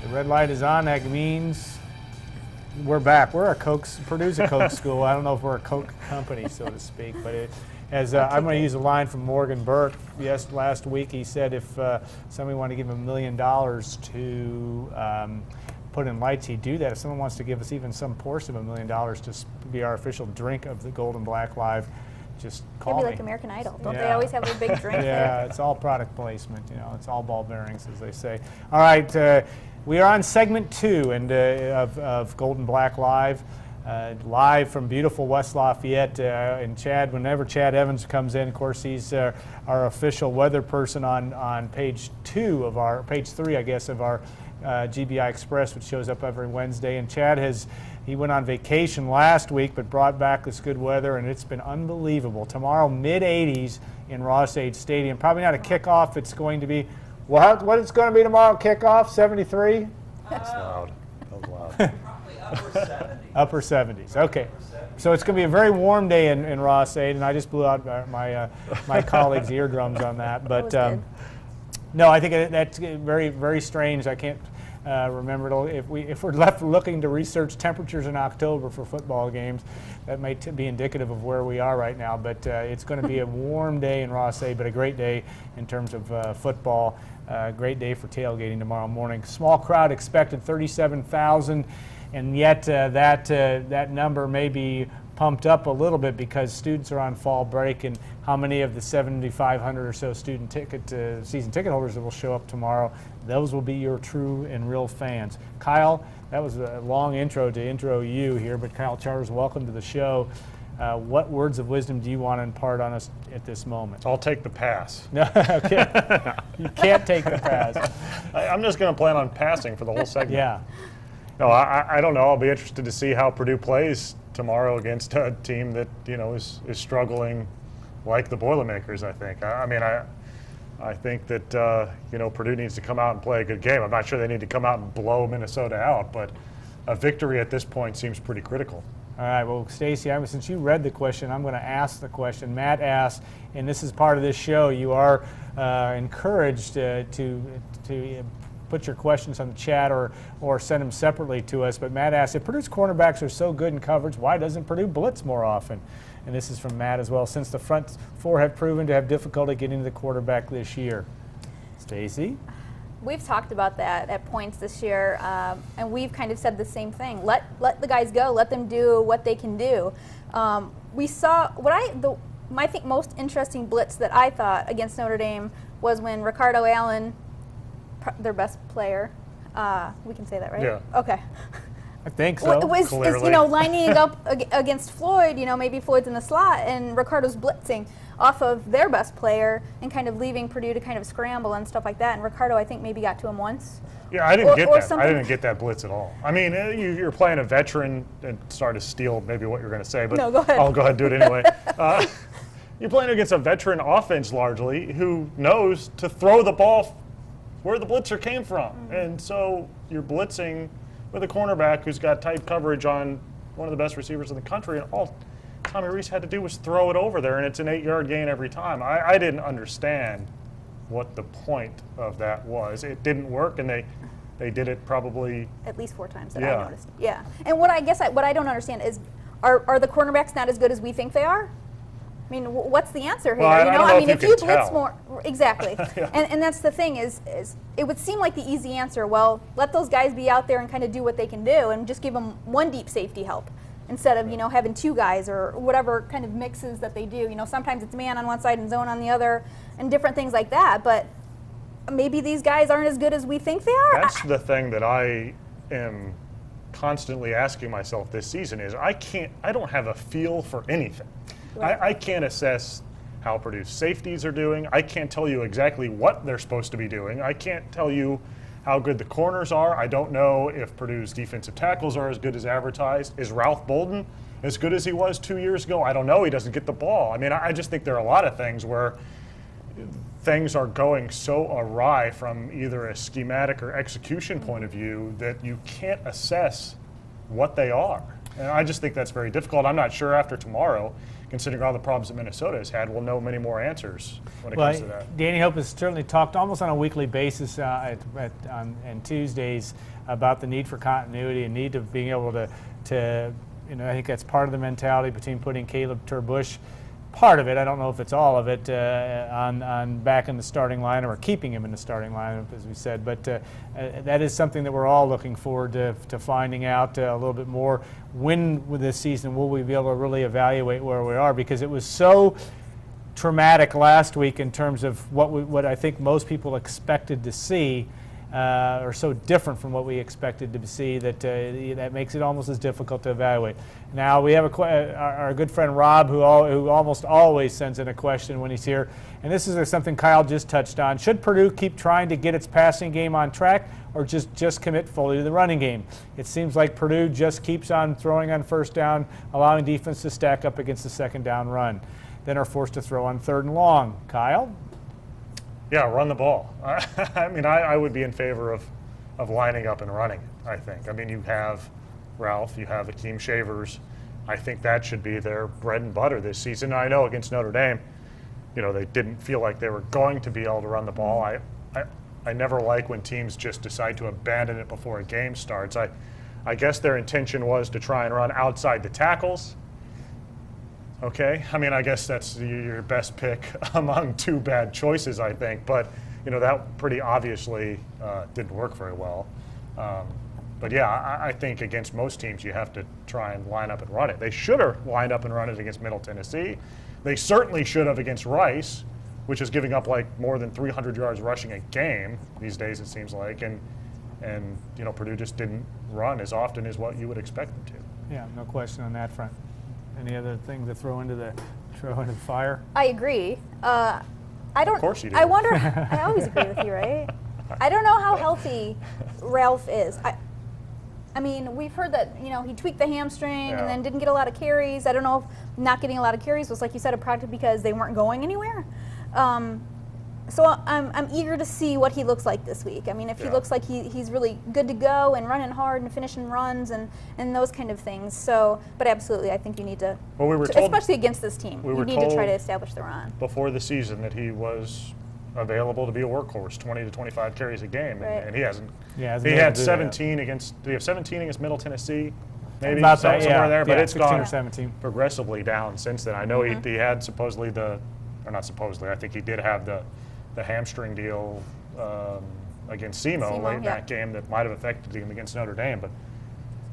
The red light is on. That means we're back. We're a Purdue's a Coke school. I don't know if we're a Coke company, so to speak, but I'm going to use a line from Morgan Burke. Yes, last week he said if somebody wanted to give him $1 million to put in lights, he'd do that. If someone wants to give us even some portion of $1 million to be our official drink of the Gold and Black Live, just call me. It'd be like American Idol. Don't they always have a big drink Yeah, it's all product placement. It's all ball bearings, as they say. All right, we are on segment 2 of Gold and Black Live. Live from beautiful West Lafayette, and whenever Chad Evans comes in, of course, he's our official weather person on page 3, I guess, of our GBI Express, which shows up every Wednesday. And Chad he went on vacation last week, but brought back this good weather, and it's been unbelievable. Tomorrow, mid-80s in Ross-Ade Stadium. Probably not a kickoff. It's going to be, what it's going to be tomorrow, kickoff, 73? That's loud. That was loud. Probably upper 70s. Upper 70s, okay. So it's going to be a very warm day in Ross-Ade, and I just blew out my colleagues' eardrums on that. But no, I think that's very, very strange. I can't remember if we're left looking to research temperatures in October for football games. That may be indicative of where we are right now. But it's going to be a warm day in Ross-Ade, but a great day in terms of football. Great day for tailgating tomorrow morning. Small crowd expected, 37,000. And yet that number may be pumped up a little bit because students are on fall break, and how many of the 7,500 or so season ticket holders that will show up tomorrow, those will be your true and real fans. Kyle, that was a long intro to intro you here, but Kyle Charters, welcome to the show. What words of wisdom do you want to impart on us at this moment? I'll take the pass. No, okay. You can't take the pass. I'm just going to plan on passing for the whole segment. Yeah. No, I don't know. I'll be interested to see how Purdue plays tomorrow against a team that is struggling like the Boilermakers. I think. I think that Purdue needs to come out and play a good game. I'm not sure they need to come out and blow Minnesota out, but a victory at this point seems pretty critical. All right. Well, Stacy, since you read the question, I'm going to ask the question. Matt asked, and this is part of this show. You are encouraged to put your questions on the chat or send them separately to us. But Matt asked, if Purdue's cornerbacks are so good in coverage, why doesn't Purdue blitz more often? And this is from Matt as well, since the front four have proven to have difficulty getting to the quarterback this year. Stacy? We've talked about that at points this year, and we've kind of said the same thing. Let the guys go. Let them do what they can do. We saw I think most interesting blitz that I thought against Notre Dame was when Ricardo Allen, their best player, we can say that, right? Yeah. Okay. I think so. Is lining up against Floyd. Maybe Floyd's in the slot and Ricardo's blitzing off of their best player and kind of leaving Purdue to kind of scramble and stuff like that. And Ricardo, I think, maybe got to him once. Yeah, I didn't get that. I didn't get that blitz at all. I mean, you're playing a veteran, and sorry to steal maybe what you're going to say, but no, go ahead. I'll go ahead and do it anyway. You're playing against a veteran offense largely who knows to throw the ball where the blitzer came from. Mm-hmm. And so you're blitzing with a cornerback who's got tight coverage on one of the best receivers in the country, and all Tommy Rees had to do was throw it over there, and it's an 8-yard gain every time. I didn't understand what the point of that was. It didn't work, and they did it probably at least 4 times that I noticed. Yeah. And what I don't understand is, are the cornerbacks not as good as we think they are? I mean, what's the answer here? Well, I mean, if you blitz tell. more, exactly. Yeah. And that's the thing is it would seem like the easy answer. Well, let those guys be out there and kind of do what they can do, and just give them one deep safety help instead of having 2 guys or whatever kind of mixes that they do. Sometimes it's man on one side and zone on the other, and different things like that. But maybe these guys aren't as good as we think they are. That's the thing that I am constantly asking myself this season is I don't have a feel for anything. Right. I can't assess how Purdue's safeties are doing. I can't tell you exactly what they're supposed to be doing. I can't tell you how good the corners are. I don't know if Purdue's defensive tackles are as good as advertised. Is Ralph Bolden as good as he was 2 years ago? I don't know. He doesn't get the ball. I mean, I just think there are a lot of things where things are going so awry from either a schematic or execution point of view that you can't assess what they are. And I just think that's very difficult. I'm not sure after tomorrow considering all the problems that Minnesota has had, we'll know many more answers when it comes to that. Danny Hope has certainly talked almost on a weekly basis on Tuesdays about the need for continuity and need of being able to I think that's part of the mentality between putting Caleb Terbush, part of it, I don't know if it's all of it, on back in the starting lineup or keeping him in the starting lineup, as we said. But that is something that we're all looking forward to finding out a little bit more. When with this season will we be able to really evaluate where we are? Because it was so traumatic last week in terms of what I think most people expected to see. Are so different from what we expected to see that that makes it almost as difficult to evaluate. Now we have our good friend Rob, who almost always sends in a question when he's here, and this is something Kyle just touched on. Should Purdue keep trying to get its passing game on track, or just commit fully to the running game? It seems like Purdue just keeps on throwing on first down, allowing defense to stack up against the second down run, then are forced to throw on third and long. Kyle? Yeah, run the ball. I mean, I would be in favor of lining up and running, I think. I mean, you have Ralph, you have Akeem Shavers. I think that should be their bread and butter this season. I know against Notre Dame, they didn't feel like they were going to be able to run the ball. I never like when teams just decide to abandon it before a game starts. I guess their intention was to try and run outside the tackles. Okay, I mean, I guess that's your best pick among two bad choices, I think. But, that pretty obviously didn't work very well. But, yeah, I think against most teams you have to try and line up and run it. They should have lined up and run it against Middle Tennessee. They certainly should have against Rice, which is giving up like more than 300 yards rushing a game these days, it seems like. And Purdue just didn't run as often as what you would expect them to. Yeah, no question on that front. Any other thing to throw into the fire? I agree. I don't. Of course you do. I wonder. I always agree with you, right? I don't know how healthy Ralph is. I mean, we've heard that he tweaked the hamstring and then didn't get a lot of carries. I don't know if not getting a lot of carries was, like you said, a product because they weren't going anywhere. So I'm eager to see what he looks like this week. I mean, if he looks like he's really good to go and running hard and finishing runs and those kind of things. So, but absolutely, I think you need to, well, we were told, especially against this team, you need to try to establish the run. Before the season that he was available to be a workhorse, 20 to 25 carries a game, and he hasn't. Yeah, he had 17 against. Did he have 17 against Middle Tennessee? Maybe about somewhere there, but it's 16 gone or 17. Progressively down since then. I know he had supposedly not supposedly. I think he did have the hamstring deal against SEMO late in that game that might have affected him against Notre Dame, but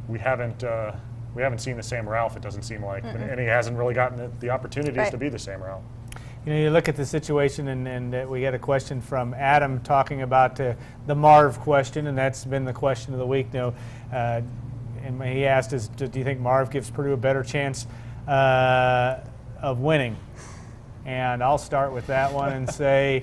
we haven't seen the same Ralph, it doesn't seem like, and he hasn't really gotten the opportunities to be the same Ralph. You look at the situation, and we get a question from Adam talking about the Marv question, and that's been the question of the week. And he asked, do you think Marv gives Purdue a better chance of winning? And I'll start with that one and say,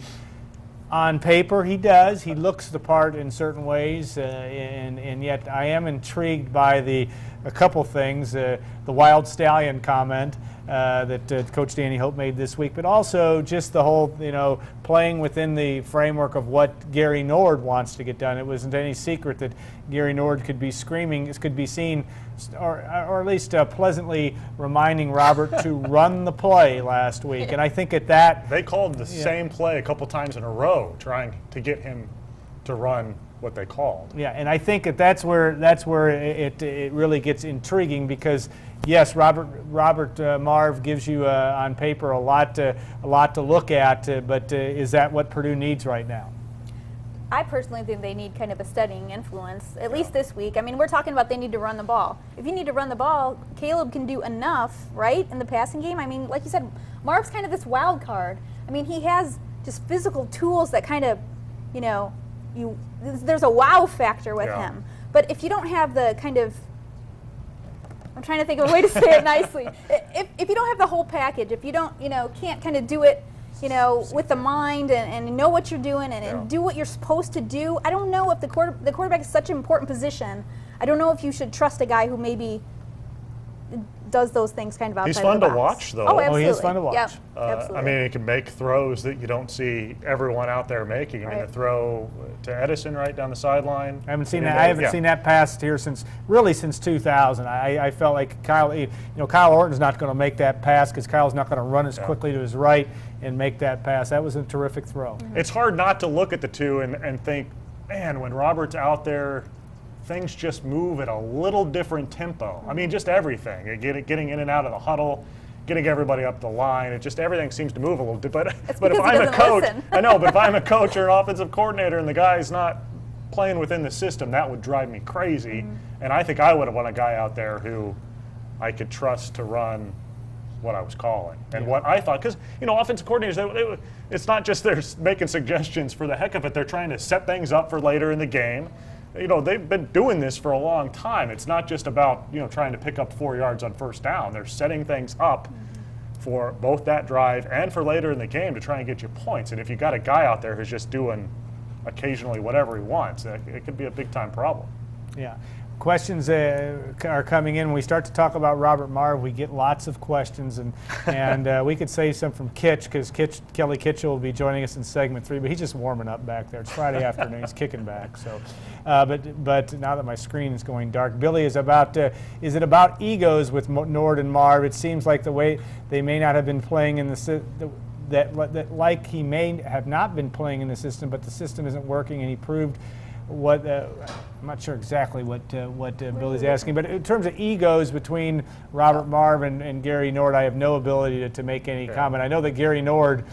on paper, he does. He looks the part in certain ways, and yet I am intrigued by a couple things. The Wild Stallion comment that Coach Danny Hope made this week, but also just the whole, playing within the framework of what Gary Nord wants to get done. It wasn't any secret that Gary Nord could be seen, or at least pleasantly reminding Robert to run the play last week. And I think at that, they called the same play a couple times in a row, trying to get him to run what they called. Yeah, and I think that's where it really gets intriguing, because yes, Robert Marv gives you on paper a lot to look at, but is that what Purdue needs right now? I personally think they need kind of a steadying influence, at least this week. I mean, we're talking about they need to run the ball. If you need to run the ball, Caleb can do enough, right, in the passing game. I mean, like you said, Marv's kind of this wild card. I mean, he has just physical tools that kind of, there's a wow factor with him. But if you don't have the kind of, I'm trying to think of a way to say it nicely. If you don't have the whole package, if you don't, can't kind of do it, with the mind and know what you're doing and do what you're supposed to do. I don't know if the quarterback is such an important position. I don't know if you should trust a guy who maybe does those things kind of outside He's of fun the to box. watch, though. Oh, Oh, absolutely. he is fun to watch. Yep, absolutely. I mean, he can make throws that you don't see everyone out there making. I mean, Right. the throw to Edison right down the sideline. I haven't seen mean, that. I haven't yeah. seen that pass here since 2000. I felt like Kyle Orton's not going to make that pass because Kyle's not going to run as quickly to his right and make that pass. That was a terrific throw. It's hard not to look at the two and think, man, when Robert's out there, things just move at a little different tempo. I mean, just everything. Getting in and out of the huddle, getting everybody up the line. It just everything seems to move a little bit. But if because he I'm a doesn't coach, listen. I know. But if I'm a coach or an offensive coordinator and the guy's not playing within the system, that would drive me crazy. And I think I would have won a guy out there who I could trust to run what I was calling and what I thought. Because offensive coordinators, it's not just they're making suggestions for the heck of it. They're trying to set things up for later in the game. They've been doing this for a long time. It's not just about trying to pick up 4 yards on first down. They're setting things up for both that drive and for later in the game to try and get you points. And if you got a guy out there who's just doing occasionally whatever he wants, it could be a big time problem. Yeah. Questions are coming in. When we start to talk about Robert Marve, we get lots of questions, and we could save some from Kitch because Kelly Kitchell will be joining us in segment 3, but he's just warming up back there. It's Friday afternoon. He's kicking back. So, but now that my screen is going dark, Billy, is it about egos with Nord and Marve? It seems like the way they may not have been playing in that like he may have not been playing in the system, but the system isn't working, and he proved what I'm not sure exactly what Billy's asking, but in terms of egos between Robert Marve and Gary Nord, I have no ability to make any comment. I know that Gary Nord,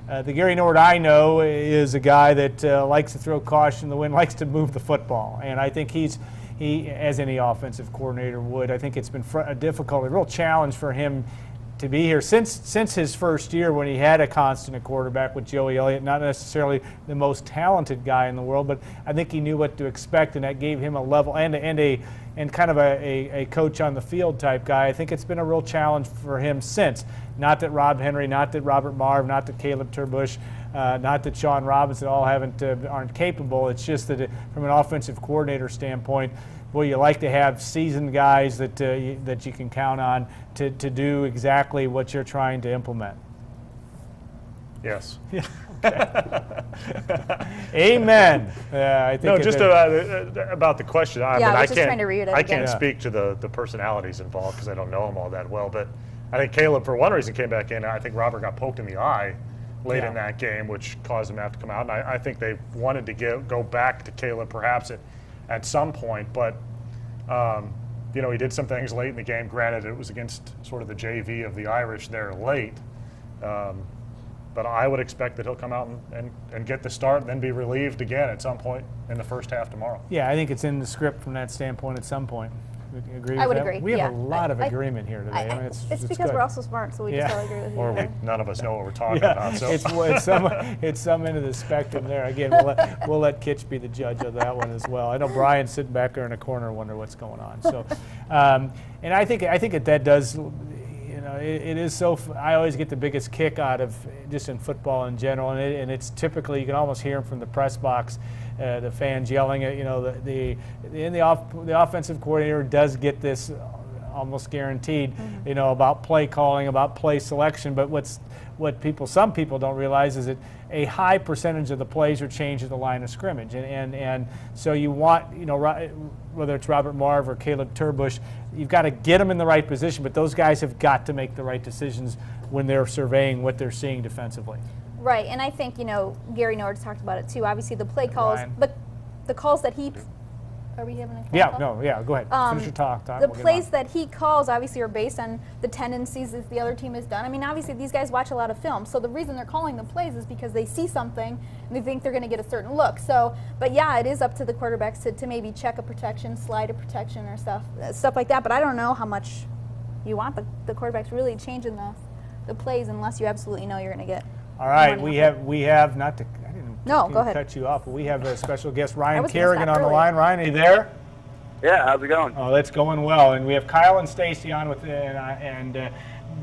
the Gary Nord I know, is a guy that likes to throw caution to the wind, likes to move the football, and I think he, as any offensive coordinator would, I think it's been a real challenge for him to be here since his first year when he had a constant quarterback with Joey Elliott, not necessarily the most talented guy in the world, but I think he knew what to expect, and that gave him a level and kind of a coach on the field type guy. I think it's been a real challenge for him since. Not that Rob Henry, not that Robert Marve, not that Caleb Turbush, not that Sean Robinson all aren't capable. It's just that from an offensive coordinator standpoint, well, you like to have seasoned guys that you can count on to do exactly what you're trying to implement. Yes. Amen. I think No, just about the question. I mean, I I was just trying to read it I again. can't speak to the personalities involved because I don't know them all that well. But I think Caleb, for one reason, came back in. I think Robert got poked in the eye late in that game, which caused him to have to come out. And I think they wanted to go back to Caleb perhaps at some point. But, he did some things late in the game. Granted, it was against sort of the JV of the Irish there late. But I would expect that he'll come out and get the start and then be relieved again at some point in the first half tomorrow. Yeah, I think it's in the script from that standpoint at some point. Would you agree with I would that? agree. We have yeah. a lot of agreement here today. I mean, it's because good. we're also smart, so we just all agree with Or each other. none of us know what we're talking about. So. It's some end of the spectrum there. Again, we'll let Kitch be the judge of that one as well. I know Brian's sitting back there in a corner wondering what's going on. So, and I think that does. It is so. I always get the biggest kick out of just in football in general, and it's typically you can almost hear them from the press box, the fans yelling at the offensive coordinator does get this almost guaranteed, about play calling, about play selection. But what some people don't realize is that a high percentage of the plays are changed at the line of scrimmage, and so you want whether it's Robert Marve or Caleb Turbush, you've got to get them in the right position, but those guys have got to make the right decisions when they're surveying what they're seeing defensively. Right, and I think, Gary Nord's talked about it too. Obviously, the play calls, Ryan. but the calls that he, are we having a phone Yeah, call? go ahead. Finish your talk. The We'll get plays on. that he calls obviously are based on the tendencies that the other team has done. I mean, obviously these guys watch a lot of film, so the reason they're calling the plays is because they see something and they think they're going to get a certain look. So, but yeah, it is up to the quarterbacks to maybe check a protection, slide a protection, or stuff like that. But I don't know how much you want the quarterbacks really changing the plays unless you absolutely know you're going to get. All right, money off we have not to. I didn't No, mean go to ahead. cut you ooff, but we have a special guest, Ryan was gonna Kerrigan, stop on the earlier. line. Ryan, are you there? Yeah, how's it going? Oh, that's going well, and we have Kyle and Stacy on with, and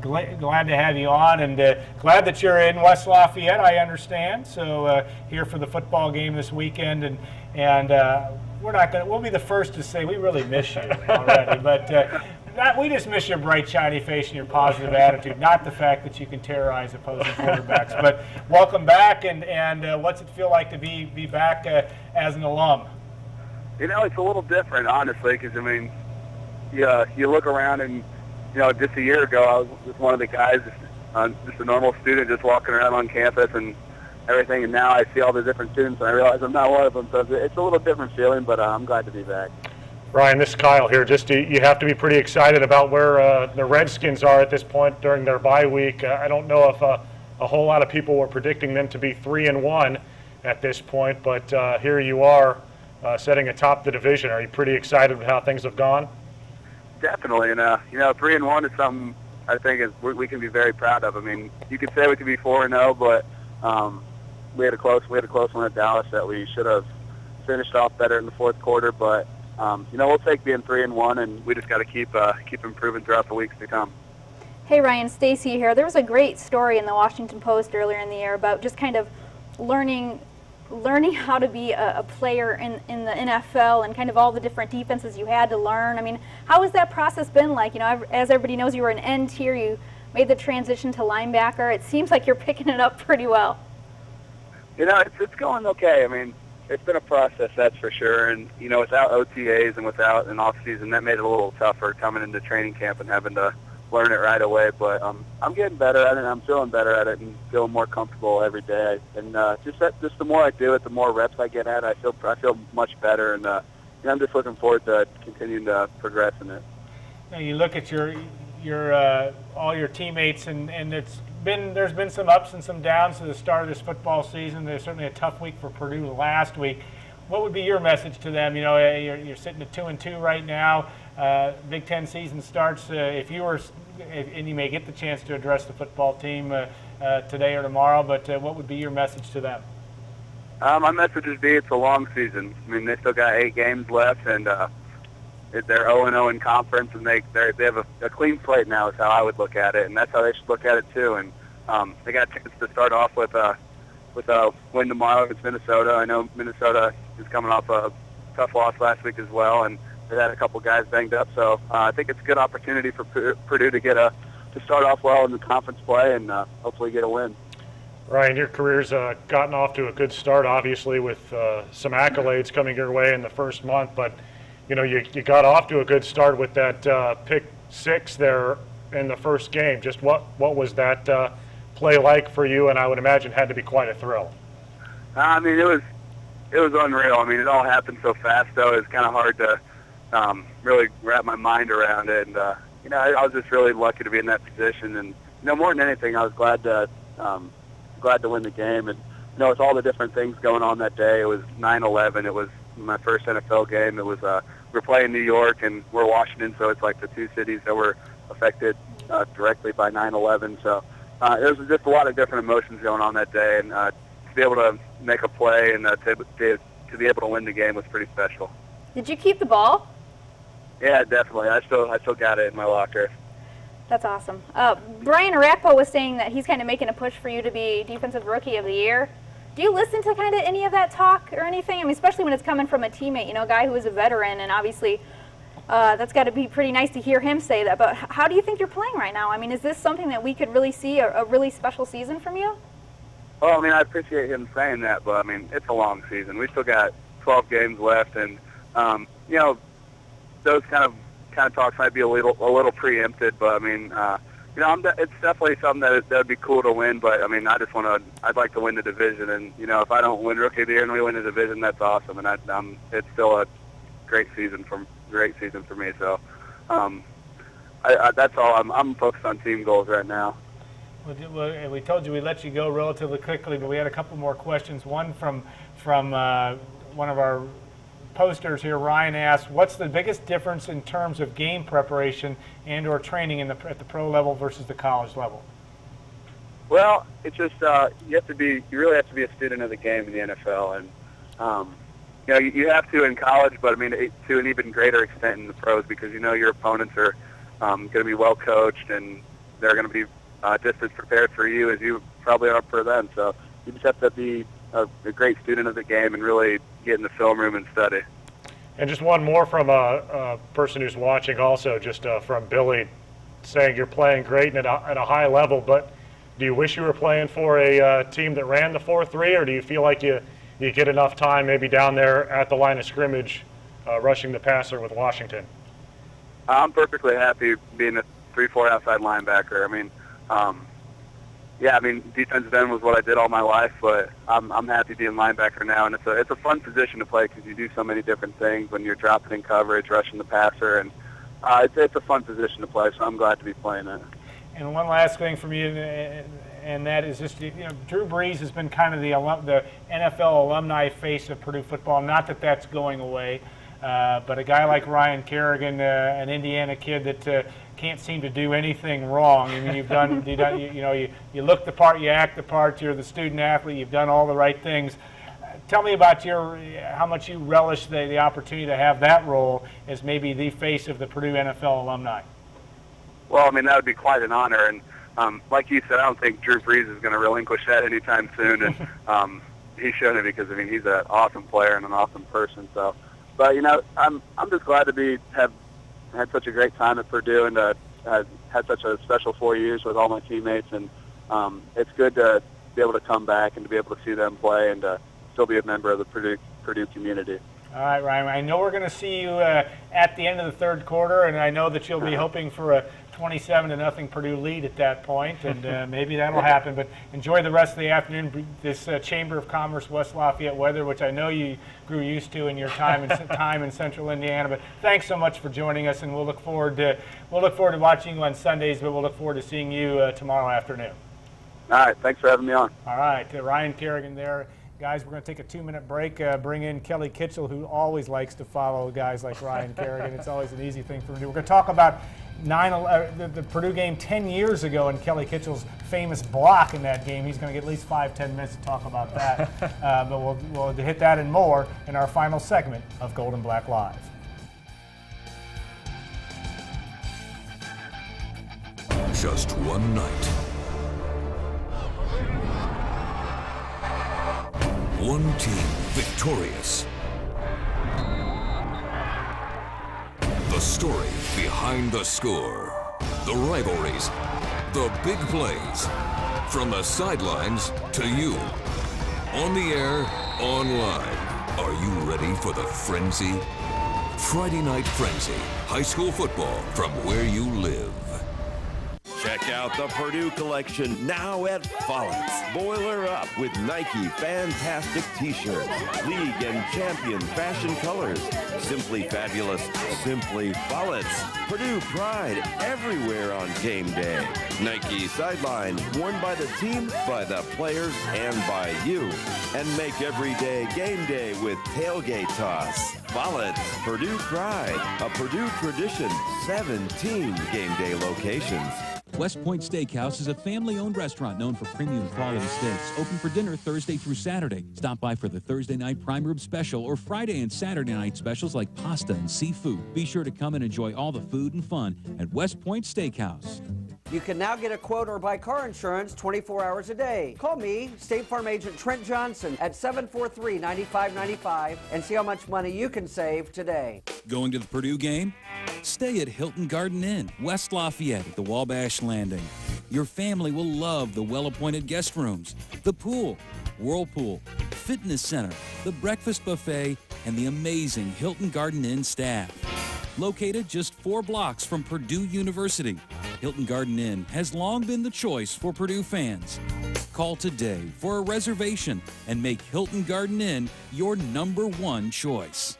glad to have you on, and glad that you're in West Lafayette. I understand. So here for the football game this weekend, and we'll be the first to say we really miss you already, but. we just miss your bright, shiny face and your positive attitude, not the fact that you can terrorize opposing quarterbacks. But welcome back, and what's it feel like to be back as an alum? You know, it's a little different, honestly, because, I mean, you look around and, you know, just a year ago, I was just one of the guys, just a normal student just walking around on campus and everything, and now I see all the different students, and I realize I'm not one of them, so it's a little different feeling, but I'm glad to be back. Ryan, this is Kyle here. Just you have to be pretty excited about where the Redskins are at this point during their bye week. I don't know if a whole lot of people were predicting them to be 3-1 at this point, but here you are sitting atop the division. Are you pretty excited with how things have gone? Definitely, and you know, 3-1 is something I think we can be very proud of. I mean, you could say we could be 4-0, but we had a close one at Dallas that we should have finished off better in the fourth quarter, but. You know, we'll take being 3-1, and we just got to keep improving throughout the weeks to come. Hey Ryan, Stacy here. There was a great story in the Washington Post earlier in the year about just kind of learning how to be a player in the NFL and kind of all the different defenses you had to learn. I mean, how has that process been like? You know, as everybody knows, you were an end tier. You made the transition to linebacker. It seems like you're picking it up pretty well. You know, it's going okay. I mean, it's been a process, that's for sure. And, you know, without OTAs and without an off-season, that made it a little tougher coming into training camp and having to learn it right away. But I'm getting better at it, and I'm feeling better at it and feeling more comfortable every day. And just the more I do it, the more reps I get at it, I feel much better. And you know, I'm just looking forward to continuing to progress in it. Now you look at your all your teammates, and there's been some ups and some downs to the start of this football season. There's certainly a tough week for Purdue last week. What would be your message to them? You know, you're sitting at 2-2 right now. Big Ten season starts. And you may get the chance to address the football team today or tomorrow, but what would be your message to them? My message would be it's a long season. I mean, they still got 8 games left, and they're 0-0 in conference, and they have a clean slate now is how I would look at it, and that's how they should look at it too. And they got a chance to start off with a win tomorrow against Minnesota. I know Minnesota is coming off a tough loss last week as well, and they had a couple guys banged up. So I think it's a good opportunity for Purdue to to start off well in the conference play and hopefully get a win. Ryan, your career's gotten off to a good start, obviously, with some accolades coming your way in the first month, but you know, you got off to a good start with that pick 6 there in the first game. Just what was that play like for you? And I would imagine had to be quite a thrill. I mean, it was unreal. I mean, it all happened so fast, though. It was kind of hard to really wrap my mind around it. And you know, I was just really lucky to be in that position. And you know, more than anything, I was glad to win the game. And you know, with all the different things going on that day, it was 9/11. It was my first NFL game. It was we're playing New York and we're Washington, so it's like the 2 cities that were affected directly by 9/11. So there was just a lot of different emotions going on that day, and to be able to make a play and to be able to win the game was pretty special. Did you keep the ball? Yeah, definitely. I still got it in my locker. That's awesome. Brian Orakpo was saying that he's kind of making a push for you to be Defensive Rookie of the Year. Do you listen to kind of any of that talk or anything? I mean, especially when it's coming from a teammate, you know, a guy who is a veteran, and obviously that's got to be pretty nice to hear him say that. But how do you think you're playing right now? I mean, is this something that we could really see a really special season from you? Well, I mean, I appreciate him saying that, but I mean, it's a long season. We still got 12 games left, and you know, those kind of talks might be a little preempted, but I mean, you know, it's definitely something that would be cool to win. But I mean, I'd like to win the division, and you know, if I don't win Rookie of the Year and we win the division, that's awesome, and it's still a great season for me. So, that's all. I'm focused on team goals right now. Well, we told you we'd let you go relatively quickly, but we had a couple more questions. One from one of our posters here. Ryan asked, what's the biggest difference in terms of game preparation and or training at the pro level versus the college level? Well, it's just you really have to be a student of the game in the NFL, and you know, you have to in college, but I mean to an even greater extent in the pros, because you know your opponents are going to be well coached, and they're going to be just as prepared for you as you probably are for them. So you just have to be a great student of the game and really get in the film room and study. And just one more from a person who's watching also, just from Billy, saying you're playing great and at a high level, but do you wish you were playing for a team that ran the 4-3, or do you feel like you get enough time maybe down there at the line of scrimmage rushing the passer with Washington? I'm perfectly happy being a 3-4 outside linebacker. I mean, defensive end was what I did all my life, but I'm happy being linebacker now, and it's a fun position to play because you do so many different things when you're dropping in coverage, rushing the passer, and it's a fun position to play. So I'm glad to be playing it. And one last thing from you, and that is just, Drew Brees has been kind of the NFL alumni face of Purdue football. Not that that's going away, but a guy like Ryan Kerrigan, an Indiana kid that can't seem to do anything wrong. I mean, you look the part, you act the part, you're the student athlete, you've done all the right things. Tell me about how much you relish the opportunity to have that role as maybe the face of the Purdue NFL alumni. Well, I mean, that would be quite an honor, and like you said, I don't think Drew Brees is going to relinquish that anytime soon, and he shouldn't, because I mean he's an awesome player and an awesome person. So, but I'm just glad to have had such a great time at Purdue and had such a special 4 years with all my teammates, and it's good to be able to come back and to be able to see them play and still be a member of the Purdue community. All right, Ryan, I know we're going to see you at the end of the third quarter, and I know that you'll be hoping for a 27-0 Purdue lead at that point, and maybe that'll happen. But enjoy the rest of the afternoon, this Chamber of Commerce West Lafayette weather, which I know you grew used to in your time in Central Indiana. But thanks so much for joining us, and we'll look forward to watching you on Sundays, but we'll look forward to seeing you tomorrow afternoon. All right, thanks for having me on. All right, Ryan Kerrigan there. Guys, we're going to take a 2-minute break, bring in Kelly Kitchell, who always likes to follow guys like Ryan Kerrigan. It's always an easy thing for him to do. We're going to talk about the Purdue game 10 years ago and Kelly Kitchell's famous block in that game. He's going to get at least 5-10 minutes to talk about that. But we'll hit that and more in our final segment of Gold and Black Live. Just one night. One team victorious. The story behind the score. The rivalries. The big plays. From the sidelines to you. On the air, online. Are you ready for the frenzy? Friday Night Frenzy. High school football from where you live. Check out the Purdue collection now at Follett's. Boiler up with Nike Fantastic T-shirts, League and Champion fashion colors. Simply fabulous, simply Follett's. Purdue pride everywhere on game day. Nike sideline, worn by the team, by the players, and by you. And make every day game day with tailgate toss. Follett's, Purdue pride, a Purdue tradition, 17 game day locations. West Point Steakhouse is a family-owned restaurant known for premium quality steaks. Open for dinner Thursday through Saturday. Stop by for the Thursday night prime rib special or Friday and Saturday night specials like pasta and seafood. Be sure to come and enjoy all the food and fun at West Point Steakhouse. You can now get a quote or buy car insurance 24 hours a day. Call me, State Farm Agent Trent Johnson, at 743-9595 and see how much money you can save today. Going to the Purdue game? Stay at Hilton Garden Inn, West Lafayette at the Wabash Landing. Your family will love the well-appointed guest rooms, the pool, whirlpool, fitness center, the breakfast buffet, and the amazing Hilton Garden Inn staff. Located just 4 blocks from Purdue University, Hilton Garden Inn has long been the choice for Purdue fans. Call today for a reservation and make Hilton Garden Inn your #1 choice.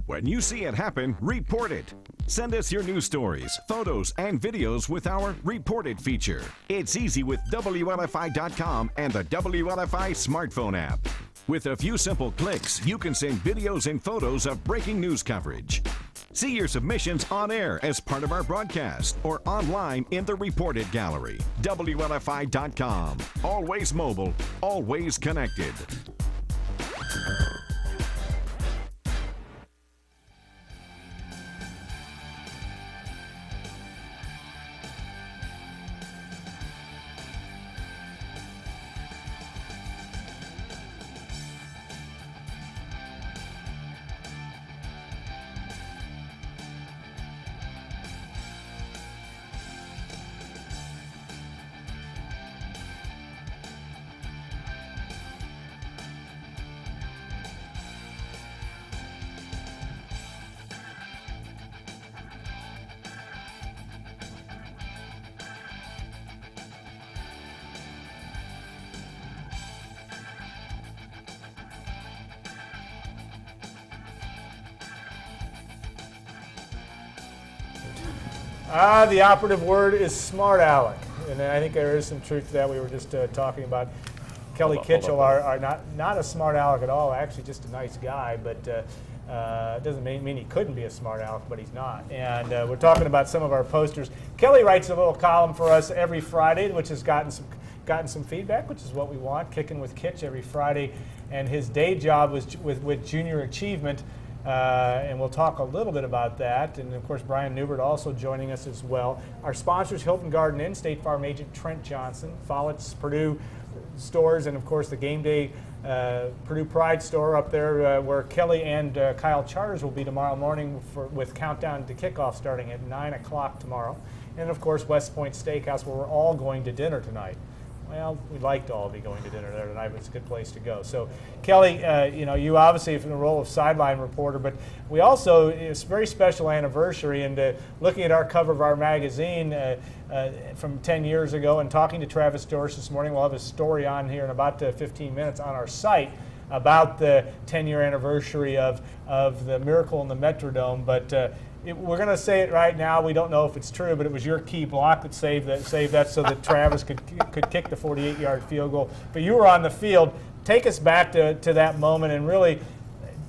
When you see it happen, report it. Send us your news stories, photos, and videos with our Report It feature. It's easy with WLFI.com and the WLFI smartphone app. With a few simple clicks, you can send videos and photos of breaking news coverage. See your submissions on air as part of our broadcast or online in the Report It gallery. WLFI.com. Always mobile, always connected. The operative word is smart aleck, and I think there is some truth to that. We were just talking about Kelly Kitchell, are not a smart aleck at all. Actually, just a nice guy, but doesn't mean he couldn't be a smart aleck, but he's not. And we're talking about some of our posters. Kelly writes a little column for us every Friday, which has gotten some feedback, which is what we want. Kicking with Kitch every Friday, and his day job was with Junior Achievement. And we'll talk a little bit about that. And of course, Brian Newbert also joining us as well. Our sponsors, Hilton Garden Inn, State Farm agent Trent Johnson, Follett's Purdue stores, and of course the Game Day Purdue Pride store up there where Kelly and Kyle Charters will be tomorrow morning with Countdown to Kickoff starting at 9 o'clock tomorrow. And of course, West Point Steakhouse, where we're all going to dinner tonight. Well, we'd like to all be going to dinner there tonight, but it's a good place to go. So, Kelly, you obviously have in the role of sideline reporter, but we also, it's a very special anniversary, and looking at our cover of our magazine from 10 years ago and talking to Travis Dorsch this morning, we'll have a story on here in about 15 minutes on our site about the 10-year anniversary of the Miracle in the Metrodome, but we're going to say it right now. We don't know if it's true, but it was your key block that saved that so that Travis could kick the 48-yard field goal. But you were on the field. Take us back to that moment and really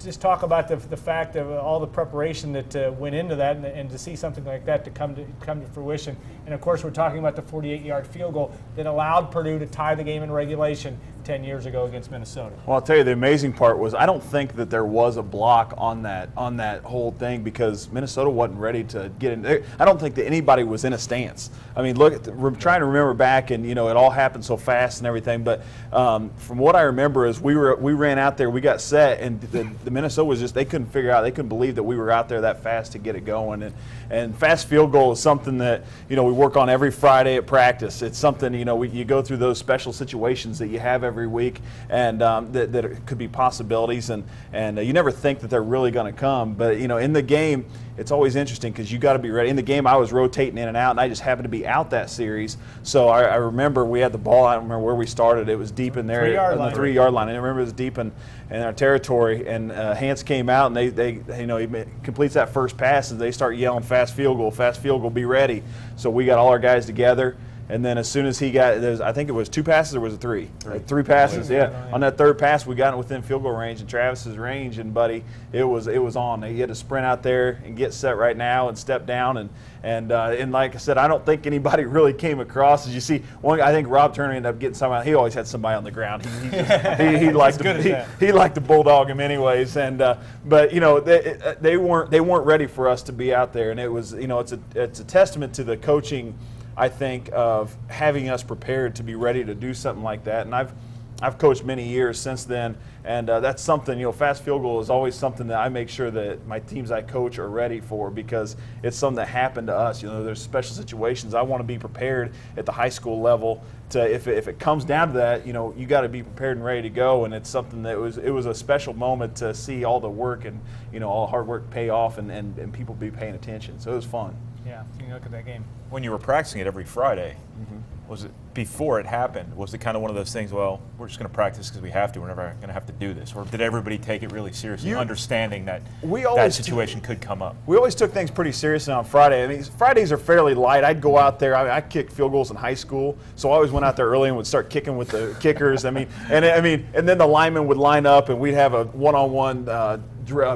just talk about the fact of all the preparation that went into that, and to see something like that to come to fruition. And of course, we're talking about the 48-yard field goal that allowed Purdue to tie the game in regulation 10 years ago against Minnesota. Well, I'll tell you, the amazing part was I don't think that there was a block on that whole thing, because Minnesota wasn't ready to get in there. I don't think that anybody was in a stance. I mean, we're trying to remember back, and it all happened so fast and everything. But from what I remember is we ran out there, we got set, and the Minnesota was just, they couldn't believe that we were out there that fast to get it going. And fast field goal is something that we work on every Friday at practice. It's something you go through those special situations that you have every week, and that could be possibilities, and you never think that they're really going to come. But in the game, it's always interesting because you got to be ready. In the game, I was rotating in and out, and I just happened to be out that series. So I remember we had the ball. I don't remember where we started. It was deep in there on the 3-yard line. I remember it was deep in our territory, and Hans came out, and he completes that first pass, and they start yelling fast field goal, be ready. So we got all our guys together. And then as soon as he got, I think it was 2 passes or was it 3? 3 passes, yeah. On that third pass, we got it within field goal range, and Travis's range, and buddy, it was on. He had to sprint out there and get set right now and step down, and like I said, I don't think anybody really came across. As you see, I think Rob Turner ended up getting somebody. He always had somebody on the ground. He liked to bulldog him anyways, and but they weren't ready for us to be out there, and it was it's a testament to the coaching, I think, of having us prepared to be ready to do something like that. And I've coached many years since then, and that's something, fast field goal is always something that I make sure that my teams I coach are ready for, because it's something that happened to us. There's special situations. I want to be prepared at the high school level to, if it comes down to that, you got to be prepared and ready to go. And it's something that it was a special moment to see all the work and all the hard work pay off, and people be paying attention. So it was fun. Yeah, you can look at that game. When you were practicing it every Friday, was it before it happened? Was it kind of one of those things? Well, we're just going to practice because we have to. We're never going to have to do this, or did everybody take it really seriously, understanding that that situation could come up? We always took things pretty seriously on Friday. I mean, Fridays are fairly light. I'd go out there. I kicked field goals in high school, so I always went out there early and would start kicking with the kickers. And then the linemen would line up, and we'd have a one-on-one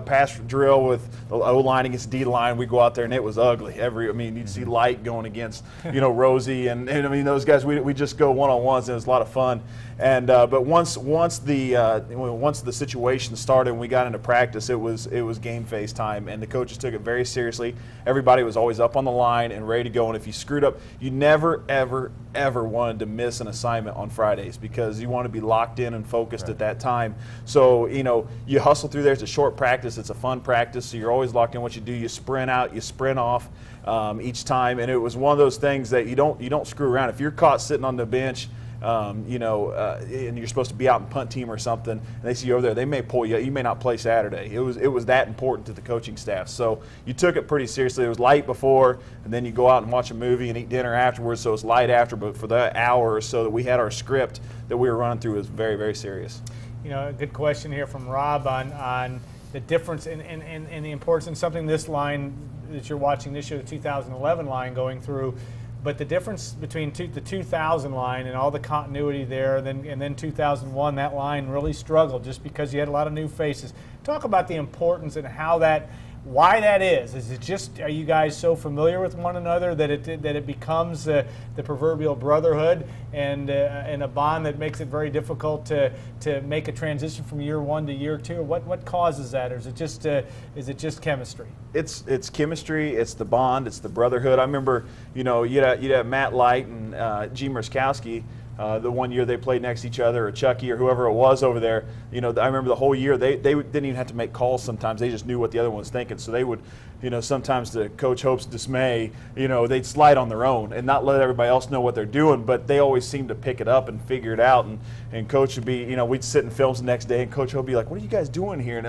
pass drill with the O-line against D-line. We'd go out there, and it was ugly. You'd see Light going against, Rosie, and those guys. We just go one-on-ones, and it was a lot of fun. And but once the situation started and we got into practice, it was game face time, and the coaches took it very seriously. Everybody was always up on the line and ready to go. And if you screwed up, you never, ever, ever wanted to miss an assignment on Fridays, because you want to be locked in and focused at that time. So you hustle through there. It's a short practice. It's a fun practice. So you're always locked in what you do. You sprint out. You sprint off each time. And it was one of those things that you don't screw around. If you're caught sitting on the bench, and you're supposed to be out in punt team or something, and they see you over there, they may pull you. You may not play Saturday. It was that important to the coaching staff. So you took it pretty seriously. It was light before, and then you go out and watch a movie and eat dinner afterwards. So it's light after, but for that hour or so that we had our script that we were running through was very, very serious. A good question here from Rob on the difference in the importance, and something this line that you're watching this year, the 2011 line going through. But the difference between the 2000 line and all the continuity there, and then 2001, that line really struggled just because you had a lot of new faces. Talk about the importance and why that is. Is it just, are you guys so familiar with one another that it becomes the proverbial brotherhood and a bond that makes it very difficult to make a transition from year one to year two? What causes that, or is it just chemistry? It's chemistry. It's the bond. It's the brotherhood. I remember, you'd have Matt Light and G. Murskowski. The one year they played next to each other, or Chucky, or whoever it was over there, I remember the whole year they didn't even have to make calls sometimes. They just knew what the other one was thinking. So they would, sometimes to Coach Hope's dismay, they'd slide on their own and not let everybody else know what they're doing, but they always seemed to pick it up and figure it out. And Coach would be, we'd sit in films the next day, and Coach Hope would be like, "What are you guys doing here?"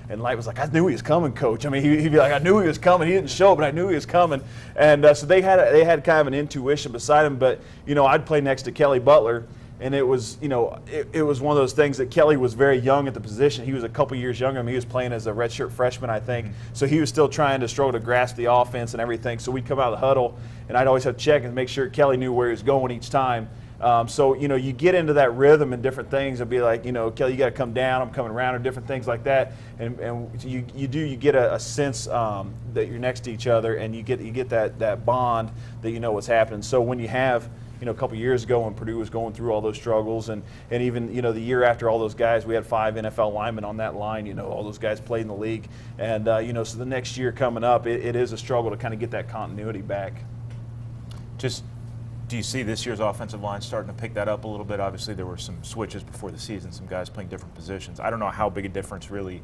And Light was like, "I knew he was coming, Coach." I mean, he'd be like, "I knew he was coming. He didn't show, but I knew he was coming." And so they had kind of an intuition beside him. But, I'd play next to Kelly Butler. And it was, it was one of those things that Kelly was very young at the position. He was a couple years younger than me. He was playing as a redshirt freshman, I think. So he was still trying to struggle to grasp the offense and everything. So we'd come out of the huddle, and I'd always have to check and make sure Kelly knew where he was going each time. So, you get into that rhythm and different things. It'd be like, Kelly, you got to come down, I'm coming around, or different things like that. And you get a sense that you're next to each other, and you get that bond that you know what's happening. So when you have, a couple years ago when Purdue was going through all those struggles, and even, the year after all those guys, we had 5 NFL linemen on that line, all those guys played in the league. And, so the next year coming up, it is a struggle to kind of get that continuity back. Do you see this year's offensive line starting to pick that up a little bit? Obviously, there were some switches before the season, some guys playing different positions. I don't know how big a difference really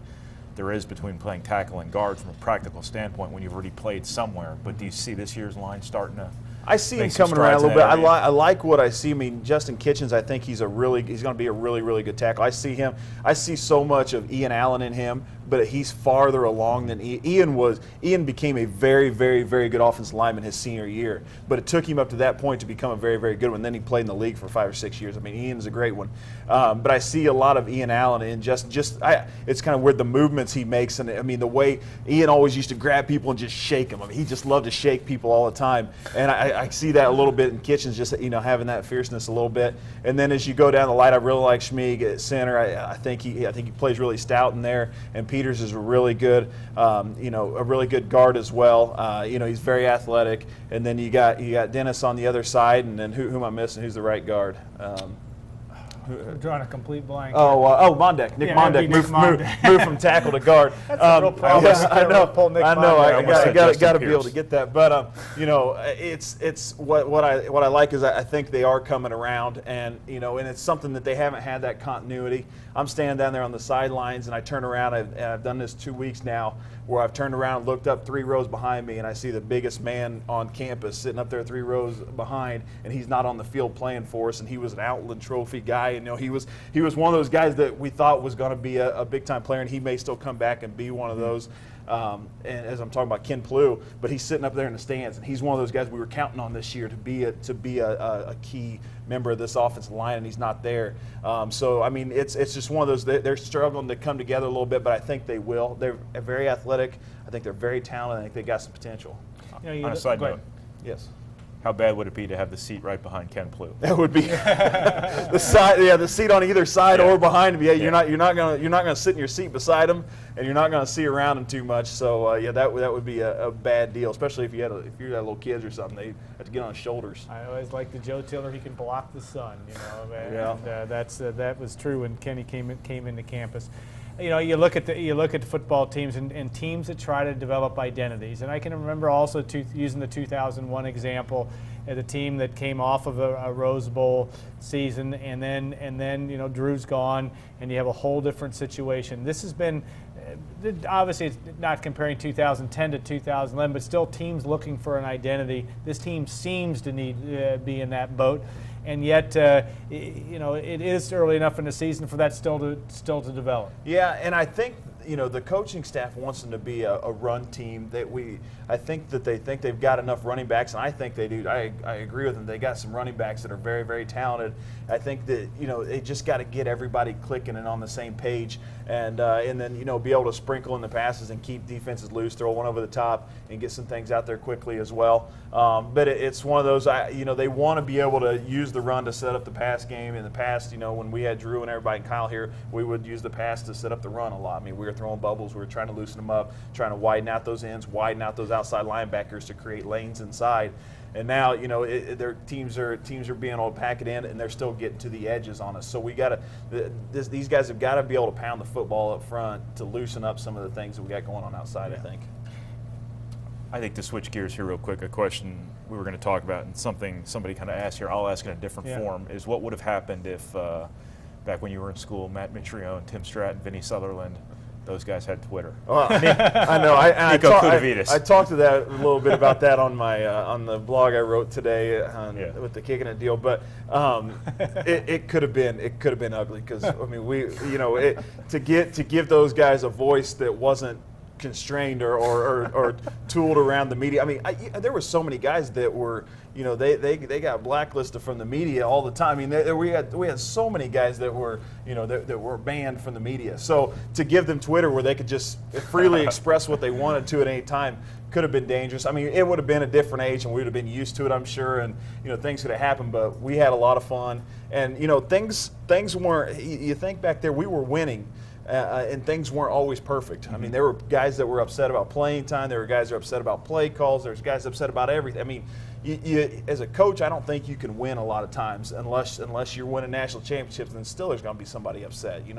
there is between playing tackle and guard from a practical standpoint when you've already played somewhere, but do you see this year's line starting to I see him coming around a little bit. I like what I see. I mean, Justin Kitchens, I think he's going to be a really, really good tackle. I see so much of Ian Allen in him, but he's farther along than Ian. Ian became a very, very, very good offensive lineman his senior year, but it took him up to that point to become a very, very good one. Then he played in the league for 5 or 6 years. I mean, Ian's a great one. But I see a lot of Ian Allen in it's kind of weird, the movements he makes. And I mean, the way Ian always used to grab people and just shake them. I mean, he just loved to shake people all the time. And I see that a little bit in Kitchens, just having that fierceness a little bit. And then as you go down the line, I really like Schmieg at center. I think he plays really stout in there. And Peters is a really good, a really good guard as well. He's very athletic. And then you got Dennis on the other side. And then who am I missing? Who's the right guard? I'm drawing a complete blank. Mondek. Nick Mondek moved from tackle to guard. That's a real problem. I know. I got to be able to get that. But it's what I like is I think they are coming around, and and it's something that they haven't had that continuity. I'm standing down there on the sidelines, and I turn around. I've done this 2 weeks now, where I've turned around, looked up 3 rows behind me, and I see the biggest man on campus sitting up there 3 rows behind, and he's not on the field playing for us. And he was an Outland Trophy guy, and he was one of those guys that we thought was going to be a big time player, and he may still come back and be one of those. And as I'm talking about Ken Plew, but he's sitting up there in the stands, and he's one of those guys we were counting on this year to be a key member of this offensive line, and he's not there. So I mean, it's just one of those. They're struggling to come together a little bit, but I think they will. They're very athletic. I think they're very talented. I think they got some potential. On a side note, yes. How bad would it be to have the seat right behind Ken Plew? That would be the side. Yeah, the seat on either side or behind him. Yeah, you're not gonna sit in your seat beside him, and you're not gonna see around him too much. So that would be a bad deal, especially if you had little kids or something. They have to get on his shoulders. I always like the Joe Tiller. He can block the sun. Yeah. And that was true when Kenny came into campus. You look at the football teams and teams that try to develop identities. And I can remember also using the 2001 example, the team that came off of a Rose Bowl season, and then Drew's gone, and you have a whole different situation. This has been obviously it's not comparing 2010 to 2011, but still teams looking for an identity. This team seems to need be in that boat. And yet, it is early enough in the season for that still to develop. Yeah, and I think the coaching staff wants them to be a run team. I think that they think they've got enough running backs, and I think they do. I agree with them. They got some running backs that are very, very talented. I think that they just got to get everybody clicking and on the same page, and then be able to sprinkle in the passes and keep defenses loose, throw one over the top, and get some things out there quickly as well. But it's one of those. They want to be able to use the run to set up the pass game. In the past, when we had Drew and everybody and Kyle here, we would use the pass to set up the run a lot. I mean, we were throwing bubbles, we were trying to loosen them up, trying to widen out those ends, widen out those outside linebackers to create lanes inside. And now, their teams are being able to pack it in, and they're still getting to the edges on us. So we got to. These guys have got to be able to pound the football up front to loosen up some of the things that we got going on outside. Yeah. I think to switch gears here real quick, a question we were going to talk about, and something somebody kind of asked here, I'll ask in a different form, is what would have happened if, back when you were in school, Matt Mitrione, Tim Stratton, Vinny Sutherland, those guys had Twitter? Well, I know. I talked to that a little bit about that on my on the blog I wrote today with the Kicking It deal. But it could have been ugly because to give those guys a voice that wasn't constrained or tooled around the media. I mean, there were so many guys that were, they got blacklisted from the media all the time. I mean, we had so many guys that were, that were banned from the media. So to give them Twitter where they could just freely express what they wanted to at any time could have been dangerous. I mean, it would have been a different age, and we would have been used to it, I'm sure, and things could have happened. But we had a lot of fun, and things weren't. You think back there, we were winning. And things weren't always perfect. I mean, there were guys that were upset about playing time. There were guys that were upset about play calls. There's guys upset about everything. I mean, you as a coach, I don't think you can win a lot of times unless you're winning national championships. And still, there's going to be somebody upset. You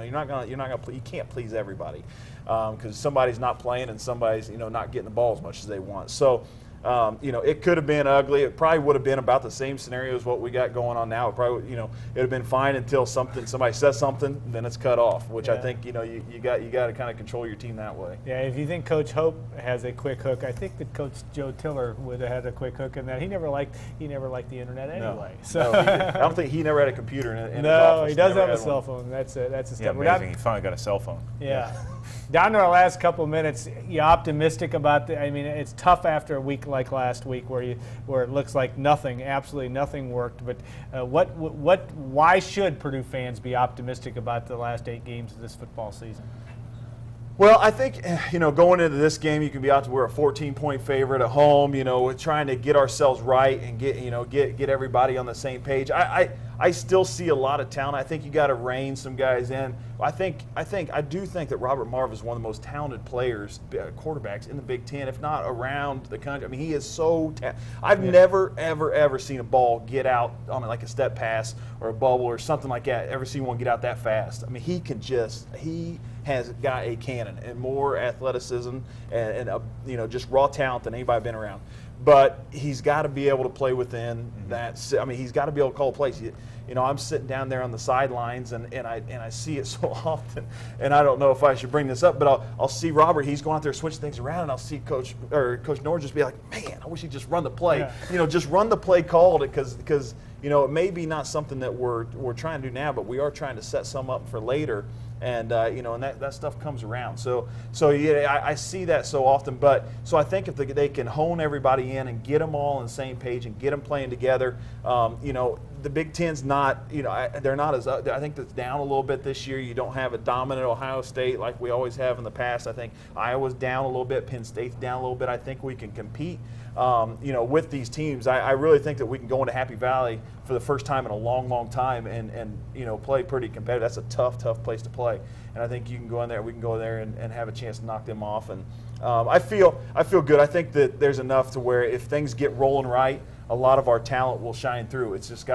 can't please everybody because somebody's not playing and somebody's not getting the ball as much as they want. So. It could have been ugly. It probably would have been about the same scenario as what we got going on now. It probably, it'd have been fine until somebody says something, then it's cut off. Which I think, you got to kind of control your team that way. Yeah, if you think Coach Hope has a quick hook, I think that Coach Joe Tiller would have had a quick hook in that. He never liked the internet anyway. No, I don't think he never had a computer in his no, office. He does have a cell phone. That's a step. Yeah, amazing. He finally got a cell phone. Yeah. Down to our last couple of minutes, you optimistic about I mean, it's tough after a week like last week where it looks like absolutely nothing worked. But why should Purdue fans be optimistic about the last 8 games of this football season? Well, I think, going into this game, you can be out to we're a 14-point favorite at home, we're trying to get ourselves right and get everybody on the same page. I still see a lot of talent. I think you got to rein some guys in. I do think that Robert Marve is one of the most talented players, quarterbacks in the Big Ten, if not around the country. I mean, he is so talented. I've never, ever seen a ball get out on like a step pass or a bubble or something like that, ever seen one get out that fast. I mean, he has got a cannon and more athleticism and just raw talent than anybody been around. But he's got to be able to play within that. I mean, he's got to be able to call plays. I'm sitting down there on the sidelines and I see it so often. And I don't know if I should bring this up, but I'll see Robert. He's going out there switching things around, and I'll see Coach Norris just be like, "Man, I wish he'd just run the play. Yeah. Just run the play called it because it may be not something that we're trying to do now, but we are trying to set some up for later." And and that stuff comes around. So yeah, I see that so often. But so I think if they can hone everybody in and get them all on the same page and get them playing together, the Big Ten's not, they're not as. I think that's down a little bit this year. You don't have a dominant Ohio State like we always have in the past. I think Iowa's down a little bit. Penn State's down a little bit. I think we can compete. With these teams, I really think that we can go into Happy Valley for the first time in a long, long time and play pretty competitive. That's a tough place to play. And I think you can go in there. We can go there and have a chance to knock them off. And I feel good. I think that there's enough to where if things get rolling right, a lot of our talent will shine through. It's just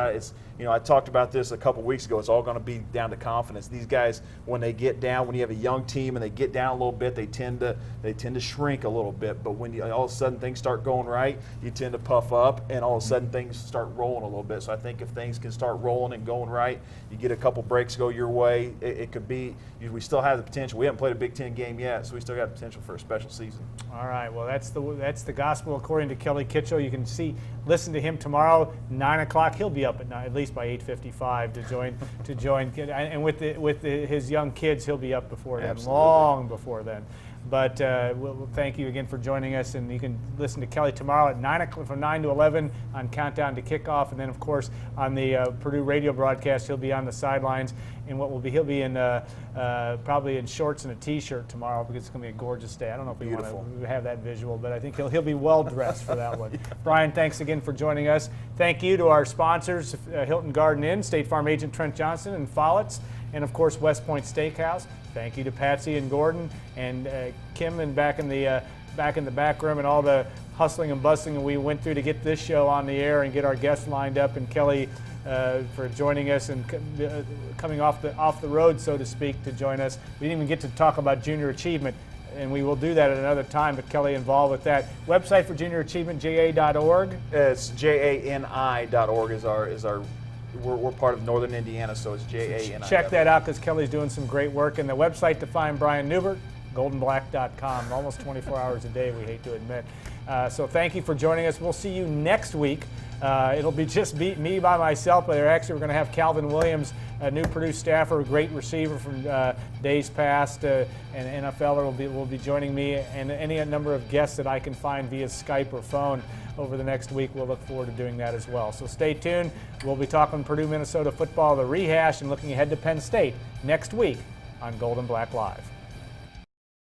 I talked about this a couple weeks ago. It's all going to be down to confidence. These guys, when they get down, when you have a young team and they get down a little bit, they tend to shrink a little bit. But when all of a sudden things start going right, you tend to puff up, and all of a sudden things start rolling a little bit. So I think if things can start rolling and going right, you get a couple breaks go your way. It could be. We still have the potential. We haven't played a Big Ten game yet, so we still got the potential for a special season. All right. Well, that's the gospel according to Kelly Kitchell. You can listen to him tomorrow, 9 o'clock. He'll be up at 9. At least least by 8:55 to join. And with his young kids, he'll be up before then, long before then. But we'll thank you again for joining us, and you can listen to Kelly tomorrow at 9 o'clock, from 9 to 11 on Countdown to Kickoff, and then of course on the Purdue radio broadcast he'll be on the sidelines, and he'll be in probably in shorts and a t-shirt tomorrow because it's going to be a gorgeous day. I don't know if we want to have that visual, but I think he'll be well dressed for that one. Brian, thanks again for joining us. Thank you to our sponsors, Hilton Garden Inn, State Farm agent Trent Johnson, and Follett's, and of course West Point Steakhouse. Thank you to Patsy and Gordon and Kim and back in the back room and all the hustling and bustling we went through to get this show on the air and get our guests lined up, and Kelly for joining us and coming off the road, so to speak, to join us. We didn't even get to talk about junior achievement, and we will do that at another time, but Kelly involved with that. Website for junior achievement, ja.org. It's jani.org is our we're part of Northern Indiana, so it's JANI. Check that out because Kelly's doing some great work. And the website to find Brian Newbert, goldenblack.com. Almost 24 hours a day, we hate to admit. So thank you for joining us. We'll see you next week. It'll be just me by myself, but we're going to have Calvin Williams, a new Purdue staffer, a great receiver from days past, and NFLer will be joining me, and any number of guests that I can find via Skype or phone over the next week. We'll look forward to doing that as well. So stay tuned. We'll be talking Purdue, Minnesota football, the rehash, and looking ahead to Penn State next week on Gold and Black Live.